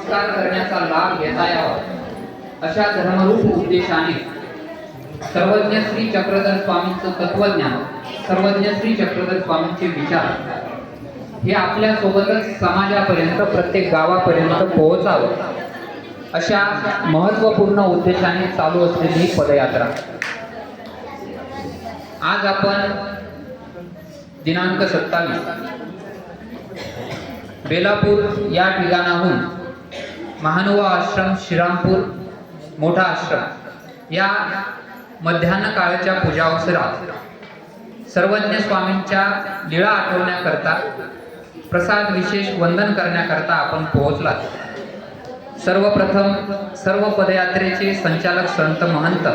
नमस्कार करण्याचा लाभ घेता यावा अशा धर्मरूप उद्देशाने सर्वज्ञ श्री चक्रधर स्वामींचं तत्वज्ञान, सर्वज्ञ श्री चक्रधर स्वामींचे विचार हे आपल्या सोबतच समाजापर्यंत, प्रत्येक गावापर्यंत पोहोचावं अशा महत्त्वपूर्ण उद्देशाने चालू असलेली ही पदयात्रा आज आपण दिनांक 27 बेलापूर या ठिकाणाहून महानुभाव आश्रम, श्रीरामपूर मोठा आश्रम या मध्यान्ह काळच्या पूजा अवसरात सर्वज्ञ स्वामींच्या लीळा आठवण्याकरता, प्रसाद विशेष वंदन करण्याकरता आपण पोहोचलात. सर्वप्रथम सर्व पदयात्रेचे संचालक संत महंत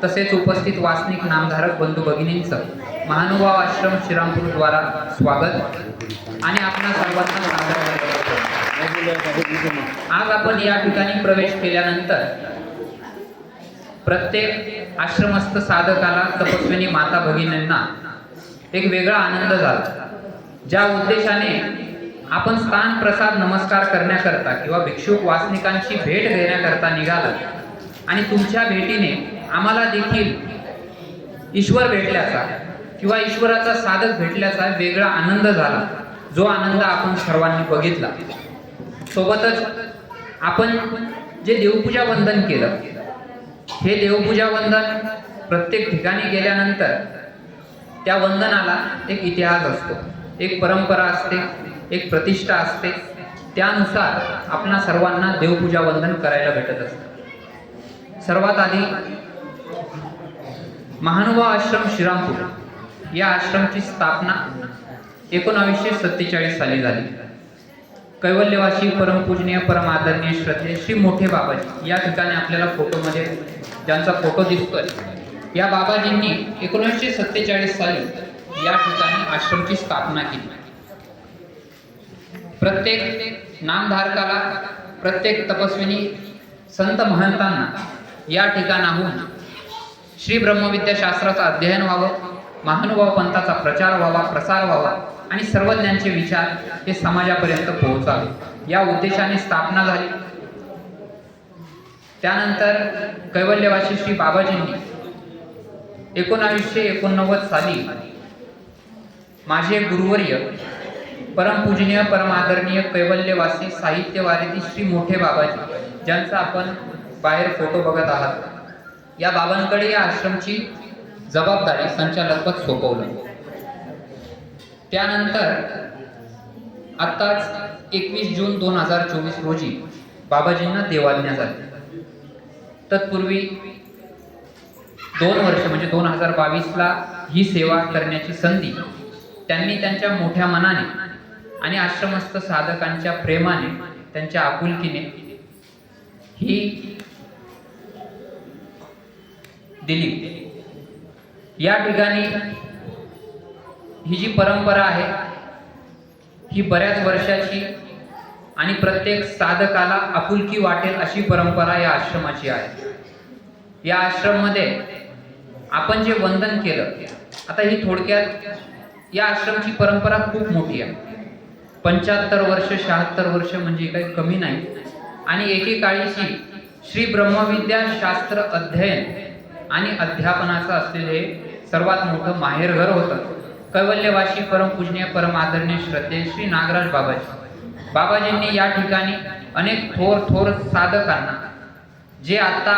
तसेच उपस्थित वासनिक नामधारक बंधू भगिनींचं महानुभाव आश्रम श्रीरामपूर द्वारा स्वागत आणि आपणा सर्वांना सादर करतो. आज आपण या ठिकाणी प्रवेश केल्यानंतर प्रत्येक आश्रमस्थ साधकाला, तपस्विनी माता भगिनींना एक वेगळा आनंद झाला. ज्या उद्देशाने आपण स्थान प्रसाद नमस्कार करण्याकरता किंवा भिक्षुक वासनिकांची भेट घेण्याकरता निघाला आणि तुमच्या भेटीने आम्हाला देखील ईश्वर भेटल्याचा किंवा ईश्वराचा साधक भेटल्याचा वेगळा आनंद झाला, जो आनंद आपण सर्वांनी बघितला. सोबतच आपण जे देवपूजा वंदन केलं, हे देवपूजा वंदन प्रत्येक ठिकाणी गेल्यानंतर त्या वंदनाला एक इतिहास असतो, एक परंपरा असते, एक प्रतिष्ठा असते. त्यानुसार आपणा सर्वांना देवपूजा वंदन करायला भेटत असतं. सर्वात आधी महानुभाव आश्रम श्रीरामपूर या आश्रमची स्थापना 1947 साली झाली. कैवल्यवासी परमपूजनीय परमादरणीय श्रद्धेय श्री मोठे बाबाजी या ठिकाणी आपल्याला फोटोमध्ये ज्यांचा फोटो दिसतोय, या बाबाजींनी 1947 साली या ठिकाणी आश्रमची स्थापना केली. प्रत्येक नामधारकाला, प्रत्येक तपस्विनी संत महंतांना या ठिकाणाहून श्री ब्रह्मविद्या शास्त्राचं अध्ययन व्हावं, महानुभाव पंथाचा प्रचार व्हावा, प्रसार व्हावा आणि सर्वज्ञांचे विचार हे समाजापर्यंत पोहोचावे या उद्देशाने स्थापना झाली. त्यानंतर कैवल्यवासी श्री बाबाजींनी 1989 साली माझे गुरुवर्य परमपूजनीय परमादरणीय कैवल्यवासी साहित्यवारिधी श्री मोठे बाबाजी, ज्यांचा आपण बाहेर फोटो बघत आहात, या बाबांकडे या आश्रमची जबाबदारी संचालकपद सोपवलं. त्यानंतर आत्ताच 21 जून 2024 रोजी बाबाजींना देवाज्ञा झाली. तत्पूर्वी 2 वर्ष म्हणजे 2022ला ही सेवा करण्याची संधी त्यांनी त्यांच्या मोठ्या मनाने आणि आश्रमस्थ साधकांच्या प्रेमाने, त्यांच्या आपुलकीने ही दिली. या ठिकाणी ही जी परंपरा आहे ही बऱ्याच वर्षाची आणि प्रत्येक साधकाला आपुलकी वाटेल अशी परंपरा या आश्रमाची आहे. या आश्रममध्ये आपण जे वंदन केलं, आता ही थोडक्यात या आश्रमची परंपरा खूप मोठी आहे. 75 वर्ष 76 वर्ष म्हणजे काही कमी नाही. आणि एकेकाळीची श्री ब्रह्मविद्या शास्त्र अध्ययन आणि अध्यापनाचं असलेले सर्वात मोठं माहेरघर होतं. कैवल्यवासी परमपूजनीय परमादरणीय श्रद्धेय श्री नागराज बाबाजींनी या ठिकाणी अनेक थोर साधकांना, जे आता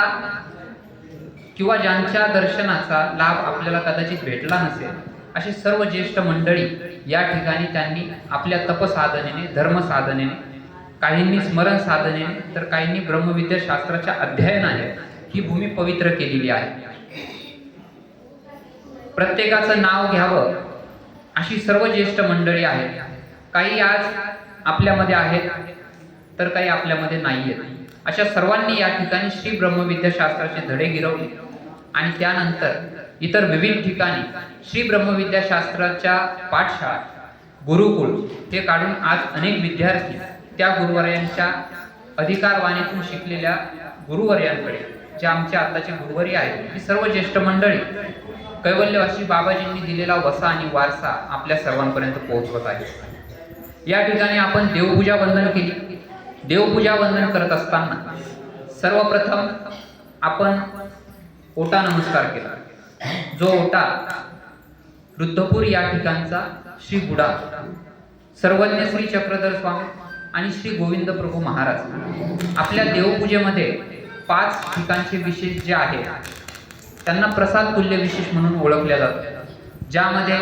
किंवा ज्यांच्या दर्शनाचा लाभ आपल्याला कदाचित भेटला नसेल, अशी सर्व ज्येष्ठ मंडळी या ठिकाणी त्यांनी आपल्या तपसाधनेने, धर्मसाधनेने, काहींनी स्मरण साधनेने तर काहींनी ब्रह्मविद्या शास्त्राच्या अध्ययनाने ही भूमी पवित्र केलेली आहे. प्रत्येकाचं नाव घ्यावं अशी सर्व ज्येष्ठ मंडळी आहेत. काही आज आपल्यामध्ये आहेत तर काही आपल्यामध्ये नाही आहेत. अशा सर्वांनी या ठिकाणी श्री ब्रह्मविद्या शास्त्राचे धडे गिरवले आणि त्यानंतर इतर विविध ठिकाणी श्री ब्रह्मविद्या शास्त्राच्या पाठशाळा, गुरुकुल हे काढून आज अनेक विद्यार्थी त्या गुरुवर्यांच्या अधिकारवाणीतून शिकलेल्या गुरुवर्यांकडे, जे आमचे आताचे गुरुवर्य आहेत, ही सर्व ज्येष्ठ मंडळी कैवल्यवासी बाबाजींनी दिलेला वसा आणि वारसा आपल्या सर्वांपर्यंत पोहोचवत आहे. या ठिकाणी आपण देवपूजा वंदन केली. देवपूजा वंदन करत असताना सर्वप्रथम आपण ओटा नमस्कार केला. जो ओटा रुद्धपूर या ठिकाणचा श्री गुडा, सर्वज्ञ श्री चक्रधर स्वामी आणि श्री गोविंद प्रभू महाराज आपल्या देवपूजेमध्ये 5 ठिकाणचे विशेष जे आहे त्यांना प्रसाद तुल्य विशेष म्हणून ओळखल्या जातात. ज्यामध्ये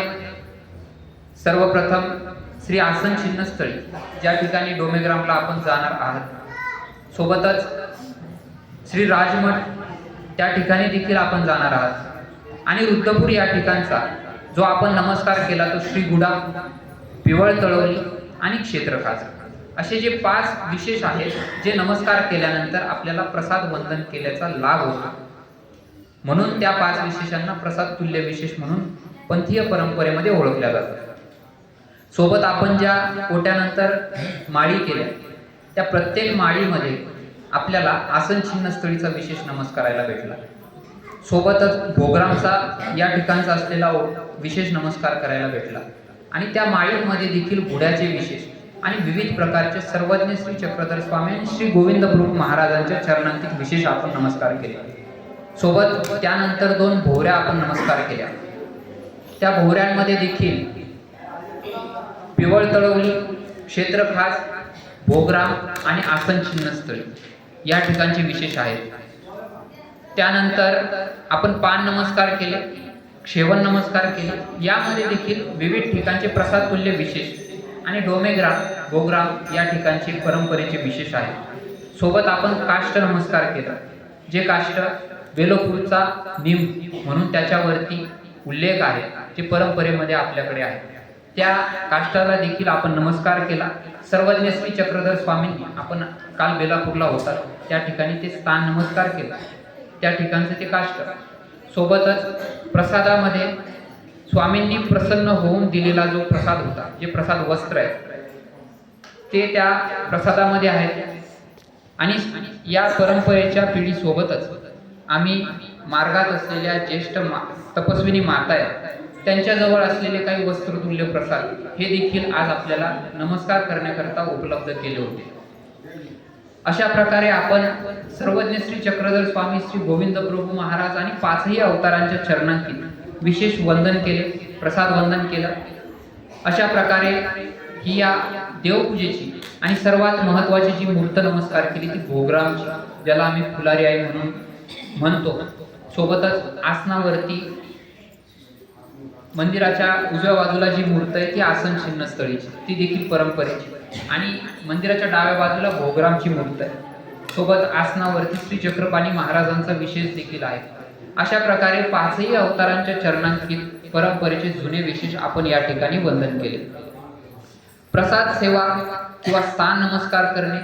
सर्वप्रथम श्री आसन चिन्हस्थळी, ज्या ठिकाणी डोमेग्रामला आपण जाणार आहात, सोबतच श्री राजमठ त्या ठिकाणी देखील आपण जाणार आहात, आणि रुद्धपूर या ठिकाणचा जो आपण नमस्कार केला तो श्री गुडा, पिवळ तळवली आणि क्षेत्रखाज, असे जे 5 विशेष आहेत जे नमस्कार केल्यानंतर आपल्याला प्रसाद वंदन केल्याचा लाभ होतो. म्हणून त्या 5 विशेषांना प्रसाद तुल्य विशेष म्हणून पंथीय परंपरेमध्ये ओळखल्या जातात. सोबत आपण ज्या ओट्यानंतर माळी केल्या त्या प्रत्येक माळीमध्ये आपल्याला आसन चिन्हस्थळीचा विशेष नमस्कारायला भेटला. सोबतच भोगरामचा या ठिकाणचा असलेला विशेष नमस्कार करायला भेटला. आणि त्या माळीमध्ये देखील घोड्याचे विशेष आणि विविध प्रकारचे सर्वज्ञ श्री चक्रधर स्वामी आणि श्री गोविंद प्रभू महाराजांच्या चरणांतील विशेष आपण नमस्कार केले. सोबत त्यानंतर 2 भोवऱ्या आपण नमस्कार केल्या. त्या भोवऱ्यांमध्ये देखील पिवळ तळवली, क्षेत्रखाज, भोगराम आणि आसन चिन्हस्थळी या ठिकाणचे विशेष आहेत. त्यानंतर आपण पान नमस्कार केले, क्षेवन नमस्कार केले. यामध्ये देखील विविध ठिकाणचे प्रसाद तुल्य विशेष आणि डोमेग्राम, भोगराम या ठिकाणचे परंपरेचे विशेष आहेत. सोबत आपण काष्ट नमस्कार केला, जे काष्ट बेलोपूरचा निम म्हणून त्याच्यावरती उल्लेख आहे, जे परंपरेमध्ये आपल्याकडे आहे. त्या काष्टाला देखील आपण नमस्कार केला. सर्वज्ञ श्री चक्रधर स्वामींनी आपण काल बेलापूरला होता त्या ठिकाणी ते स्थान नमस्कार केला, त्या ठिकाणचं ते काष्ट. सोबतच प्रसादामध्ये स्वामींनी प्रसन्न होऊन दिलेला जो प्रसाद होता, जे प्रसाद वस्त्र आहे ते त्या प्रसादामध्ये आहे. आणि या परंपरेच्या पिढीसोबतच आम्ही मार्गात असलेल्या ज्येष्ठ तपस्विनी माता आहेत त्यांच्याजवळ असलेले काही वस्त्रतुल्य प्रसाद हे देखील आज आपल्याला नमस्कार करण्याकरता उपलब्ध केले होते. अशा प्रकारे आपण सर्वज्ञ श्री चक्रधर स्वामी, श्री गोविंद प्रभू महाराज आणि 5ही अवतारांच्या चरणांतील विशेष वंदन केले, प्रसाद वंदन केलं. अशा प्रकारे ही या देवपूजेची आणि सर्वात महत्त्वाची जी मूर्त नमस्कार केली ती भोगरामची, ज्याला आम्ही फुलारी आई म्हणून म्हणतो. सोबतच आसनावरती मंदिराच्या उजव्या बाजूला जी मूर्त आहे ती आसन चिन्हस्थळीची, ती देखील परंपरेची. आणि मंदिराच्या डाव्या बाजूला भोगरामची मूर्त आहे. सोबत आसनावरती श्री चक्रपाणी महाराजांचा विशेष देखील आहे. अशा प्रकारे 5ही अवतारांच्या चरणांकित परंपरेचे जुने विशेष आपण या ठिकाणी वंदन केले. प्रसाद सेवा किंवा स्थान नमस्कार करणे.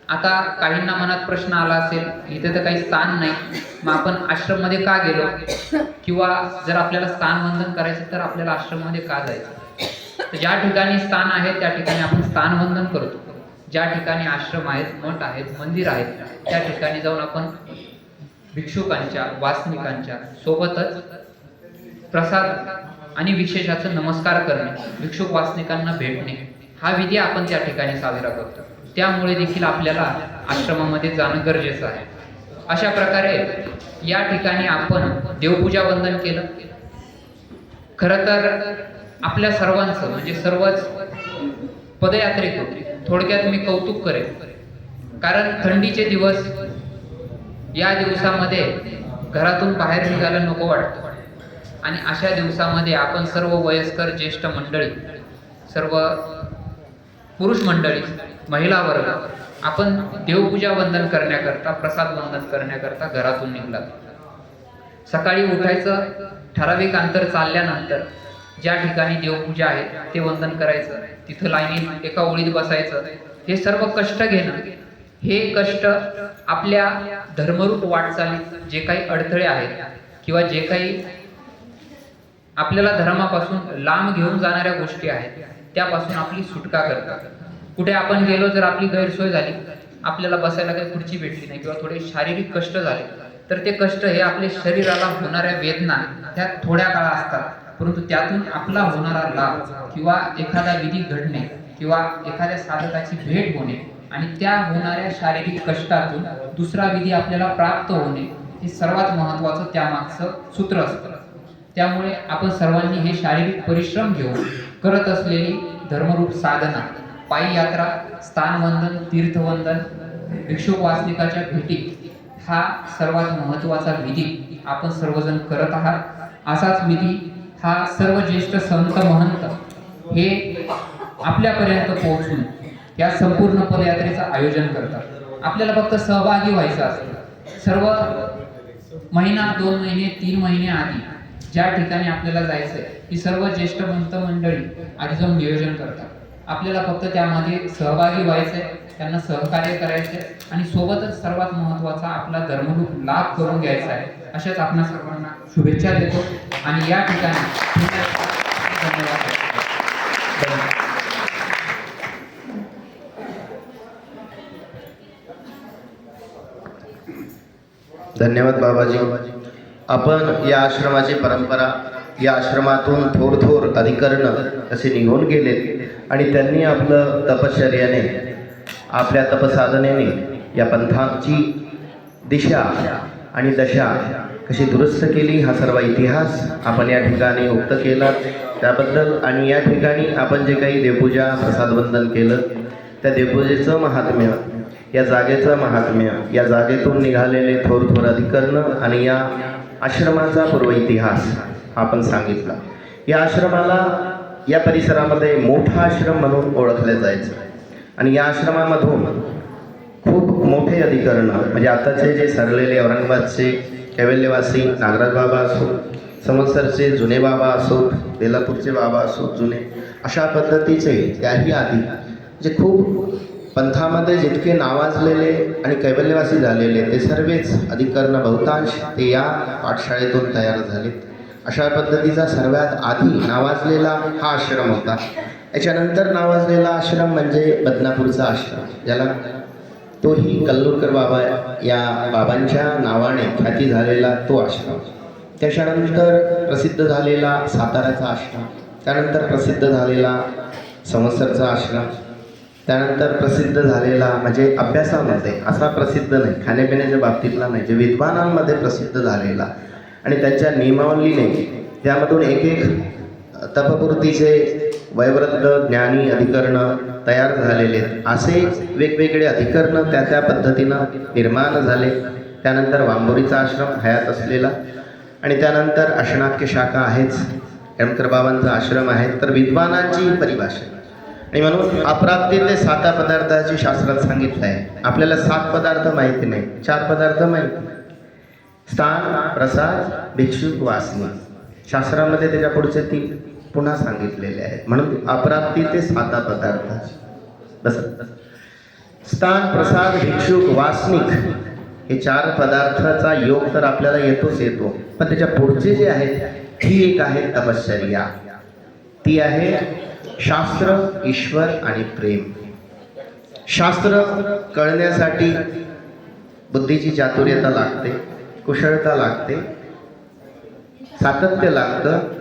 आता काहींना मनात प्रश्न आला असेल, इथे तर काही स्थान नाही, मग आपण आश्रममध्ये का गेलो, किंवा जर आपल्याला स्थान वंदन करायचं तर आपल्याला आश्रममध्ये का जायचं. तर ज्या ठिकाणी स्थान आहे त्या ठिकाणी आपण स्थान वंदन करतो. ज्या ठिकाणी आश्रम आहेत, मठ आहेत, मंदिर आहेत त्या ठिकाणी जाऊन आपण भिक्षुकांच्या, वासनिकांच्या सोबतच प्रसाद आणि विशेषाचा नमस्कार करणे, भिक्षुक वासनिकांना भेटणे हा विधी आपण त्या ठिकाणी साजरा करतो. त्यामुळे देखील आपल्याला आश्रमामध्ये जाणं गरजेचं आहे. अशा प्रकारे या ठिकाणी आपण देवपूजा वंदन केलं. खरं तर आपल्या सर्वांचं म्हणजे सर्वच पदयात्रेत होते. थोडक्यात मी कौतुक करेन, कारण थंडीचे दिवस, या दिवसामध्ये घरातून बाहेर निघायला नको वाटतं. आणि अशा दिवसामध्ये आपण सर्व वयस्कर ज्येष्ठ मंडळी, सर्व पुरुष मंडळी, महिला वर्ग आपण देवपूजा वंदन करण्याकरता, प्रसाद वंदन करण्याकरता घरातून निघलात. सकाळी उठायचं, ठराविक अंतर चालल्यानंतर ज्या ठिकाणी देवपूजा आहे ते वंदन करायचं, तिथं लाईनीत एका ओळीत बसायचं. हे सर्व कष्ट घेणं, हे कष्ट आपल्या धर्मरूप वाटचालीत जे काही अडथळे आहेत किंवा जे काही आपल्याला धर्मापासून लांब घेऊन जाणाऱ्या गोष्टी आहेत त्यापासून आपली सुटका करतात. कुठे आपण गेलो, जर आपली गैरसोय झाली, आपल्याला बसायला काही खुर्ची भेटली नाही किंवा थोडे शारीरिक कष्ट झाले, तर ते कष्ट हे आपल्या शरीराला होणाऱ्या वेदना त्या थोड्या काळा असतात, परंतु त्यातून आपला होणारा लाभ किंवा एखादा विधी घडणे किंवा एखाद्या साधकाची भेट होणे आणि त्या होणाऱ्या शारीरिक कष्टातून दुसरा विधी आपल्याला प्राप्त होणे हे सर्वात महत्त्वाचं त्यामागचं सूत्र असतं. त्यामुळे आपण सर्वांनी हे शारीरिक परिश्रम घेऊन करत असलेली धर्मरूप साधना, पायी यात्रा, स्थानवंदन, तीर्थवंदन, भिक्षुक वासनिकाच्या भेटी हा सर्वात महत्त्वाचा विधी आपण सर्वजण करत आहात. असाच विधी हा सर्व ज्येष्ठ संत महंत हे आपल्यापर्यंत पोहोचून या संपूर्ण पदयात्रेचं आयोजन करतात. आपल्याला फक्त सहभागी व्हायचं असतं. सर्व महिना, 2 महिने, 3 महिने आधी ज्या ठिकाणी आपल्याला जायचंय ही सर्व ज्येष्ठ संत मंडळी आधी जाऊन नियोजन करतात. आपल्याला फक्त त्यामध्ये सहभागी व्हायचंय, त्यांना सहकार्य करायचंय आणि सोबतच सर्वात महत्त्वाचा आपला धर्मरूप लाभ करून घ्यायचा आहे. अशाच आपणा सर्वांना शुभेच्छा देतो आणि या ठिकाणी धन्यवाद. धन्यवाद बाबाजी. आपण या आश्रमाची परंपरा, या आश्रमातून थोर अधिकरण असे निघून गेले आणि त्यांनी आपलं तपश्चर्याने, आपल्या तपसाधनेने या पंथाची दिशा आणि दशा कशी दुरुस्त केली हा सर्व इतिहास आपण या ठिकाणी उक्त केला. त्याबद्दल आणि या ठिकाणी आपण जे काही देवपूजा, प्रसादवंदन केलं त्या देवपूजेचं महात्म्य, या जागेचं महात्म्य, या जागेतून निघालेले थोर अधिकरण आणि या आश्रमाचा पूर्व इतिहास आपण सांगितला. या आश्रमाला या परिसरामध्ये मोठा आश्रम म्हणून ओळखले जायचं आणि या आश्रमामधून खूप मोठे अधिकरण म्हणजे आताचे जे सरलेले औरंगाबादचे कैवल्यवासी नागराज बाबा असो, समोरचे जुने बाबा असो, बेलापूरचे बाबा असो जुने, अशा पद्धतीचे त्याही आधी जे खूप पंथामध्ये जितके नावाजलेले आणि कैवल्यवासी झालेले ते सर्वच अधिकरण बहुतांश ते या पाठशाळेतून तयार झाले. अशा पद्धतीचा सर्वात आधी नावाजलेला हा आश्रम होता. याच्यानंतर नावाजलेला आश्रम म्हणजे बदनापूरचा आश्रम, ज्याला तोही कल्लूरकर बाबा या बाबांच्या नावाने ख्याती झालेला तो आश्रम. त्याच्यानंतर प्रसिद्ध झालेला साताऱ्याचा आश्रम, त्यानंतर प्रसिद्ध झालेला संवत्सरचा आश्रम, त्यानंतर प्रसिद्ध झालेला म्हणजे अभ्यासामध्ये असा प्रसिद्ध नाही, खाण्यापिण्याच्या बाबतीतला नाही, जे विद्वानांमध्ये प्रसिद्ध झालेला आणि त्यांच्या नियमावलीने त्यामधून एक तपपूर्तीचे वयोवृद्ध ज्ञानी अधिकरण तयार झालेले असे वेगवेगळे अधिकरण त्या पद्धतीनं निर्माण झाले. त्यानंतर वांबोरीचा आश्रम हयात असलेला आणि त्यानंतर अष्टाक्य शाखा आहेच, हेमकर बाबांचा आश्रम आहे. तर विद्वानांची परिभाषा आणि म्हणून अप्राप्ती ते 7 पदार्थाची शास्त्रात सांगितलं आहे. आपल्याला 7 पदार्थ माहिती नाही, 4 पदार्थ माहिती: स्थान, प्रसाद, भिक्षुक, वासनी. शास्त्रामध्ये त्याच्या पुढचे 3 पुन्हा सांगितलेले आहेत. म्हणून अप्राप्ती ते 7 पदार्थ. बस स्थान, प्रसाद, भिक्षुक, वासनिक हे 4 पदार्थाचा योग तर आपल्याला येतो, पण त्याच्या पुढचे जे आहेत ती एक आहे तपश्चर्या, ती आहे शास्त्र, ईश्वर आणि प्रेम. शास्त्र कळण्यासाठी बुद्धीची चातुर्यता लागते, कुशलता लागते, सातत्य लागतं,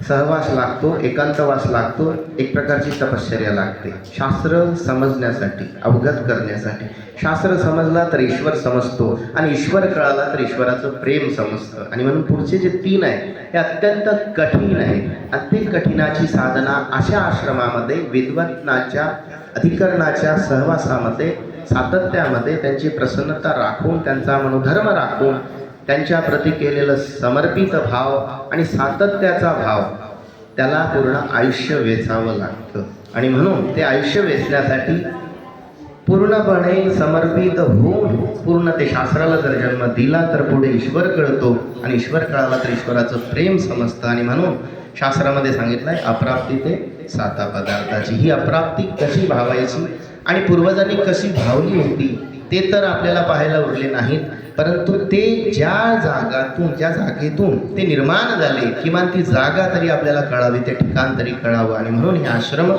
सहवास लागतो, एकांतवास लागतो, एक प्रकारची तपश्चर्या लागते शास्त्र समजण्यासाठी, अवगत करण्यासाठी. शास्त्र समजला तर ईश्वर समजतो आणि ईश्वर कळाला तर ईश्वराचं प्रेम समजतं. आणि म्हणून पुढचे जे 3 आहेत हे अत्यंत कठीण आहे. आणि ते कठीणाची साधना अशा आश्रमामध्ये विद्वत्ताच्या अधिकरणाच्या सहवासामध्ये, सातत्यामध्ये त्यांची प्रसन्नता राखून, त्यांचा मनोधर्म राखून, त्यांच्या प्रती केलेलं समर्पित भाव आणि सातत्याचा भाव, त्याला पूर्ण आयुष्य वेचावं लागतं. आणि म्हणून ते आयुष्य वेचण्यासाठी पूर्णपणे समर्पित होऊन पूर्ण ते शास्त्राला जर जन्म दिला तर पुढे ईश्वर कळतो आणि ईश्वर कळाला तर ईश्वराचं प्रेम समजतं. आणि म्हणून शास्त्रामध्ये सांगितलं आहे अप्राप्ती ते 7 पदार्थाची. ही अप्राप्ती कशी भावायची आणि पूर्वजांनी कशी भावली होती ते तर आपल्याला पाहायला उरले नाहीत, परंतु ते ज्या जागेतून ते निर्माण झाले, किमान ती जागा तरी आपल्याला कळावी, ते ठिकाण तरी कळावं. आणि म्हणून हे आश्रम,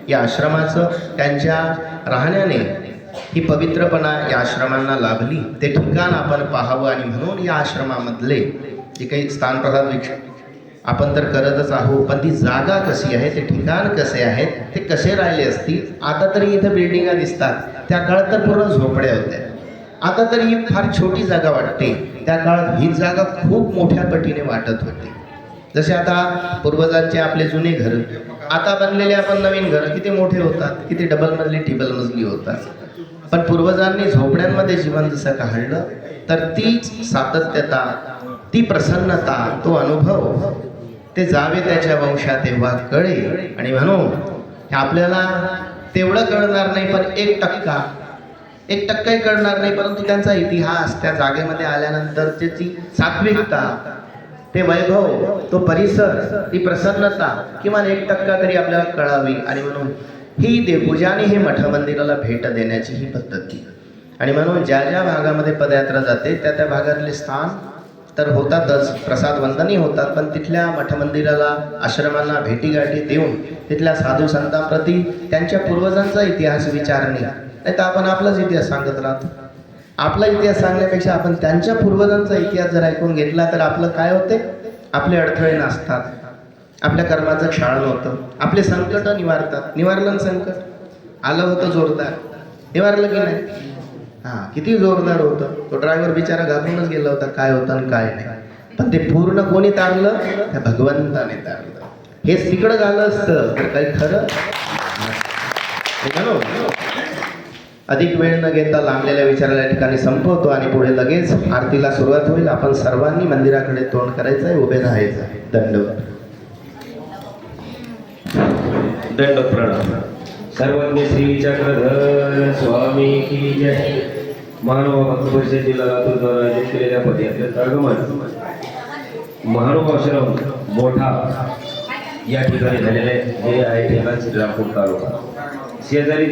या आश्रमाचं त्यांच्या राहण्याने ही पवित्रपणा या आश्रमांना लाभली, ते ठिकाण आपण पाहावं. आणि म्हणून या आश्रमामधले जे काही स्थानप्रसाद आपण तर करतच आहोत, पण ती जागा कशी आहे, ते ठिकाण कसे आहेत, ते कसे राहिले असतील. आता तरी इथं बिल्डिंगा दिसतात, त्या काळात तर पूर्ण झोपड्या होत्या. आता तरी ही फार छोटी जागा वाटते, त्या काळात ही जागा खूप मोठ्या पटीने वाटत होती. जसे आता पूर्वजांचे आपले जुने घर, आता बनलेले आपण नवीन घर किती मोठे होतात, किती डबल मजली ट्रिपल मजली होतात. पण पूर्वजांनी झोपड्यांमध्ये जीवन जसं काढलं, तर तीच सातत्यता, ती प्रसन्नता, तो अनुभव ते जावे त्याच्या वंशात तेव्हा कळे. आणि म्हणून हे आपल्याला तेवढं कळणार नाही, पण 1% कळणार नाही, परंतु त्यांचा इतिहास, त्या जागेमध्ये आल्यानंतर त्याची सात्विकता, ते वैभव, तो परिसर, ती प्रसन्नता किमान 1% तरी आपल्याला कळावी. आणि म्हणून ही देवपूजा आणि हे मठ मंदिराला भेट देण्याची ही पद्धती. आणि म्हणून ज्या ज्या भागामध्ये पदयात्रा जाते त्या त्या भागातले स्थान तर होतातच, प्रसाद वंदनी होतात, पण तिथल्या मठ मंदिराला, आश्रमांना भेटीगाठी देऊन तिथल्या साधू संतांप्रती त्यांच्या पूर्वजांचा इतिहास विचारणे, नाही तर आपण आपलाच इतिहास सांगत राहतो. आपला इतिहास सांगण्यापेक्षा आपण त्यांच्या पूर्वजांचा इतिहास जर ऐकून घेतला तर आपलं काय होते, आपले अडथळे नसतात, आपल्या कर्माचं क्षालन होतं, आपले संकट निवारतात. निवारलं ना संकट, आलं होतं जोरदार, निवारलं की नाही? हां, किती जोरदार होतं. तो ड्रायव्हर बिचारा घाबरूनच गेला होता, काय होतं आणि काय नाही. पण ते पूर्ण कोणी तारलं? त्या भगवंताने तारलं. हेच तिकडं झालं असतं तर काही खरं. अधिक वेळ न घेता लांबलेल्या विचाराला या ठिकाणी संपवतो आणि पुढे लगेच आरतीला सुरुवात होईल. आपण सर्वांनी मंदिराकडे तोंड करायचं आहे, उभे राहायचं आहे. दंडवत. दंड प्रणाम. सर्वज्ञ श्री चक्रधर स्वामी की जय. महानुभाव भक्त परिषदेला लातूर द्वारा आयोजित केलेल्या पदयात्रेत आगमन महानुभाव आश्रम मोठा या ठिकाणी झालेले हे आहे ठिकाण श्रीरामपूर तालुका. शेजारी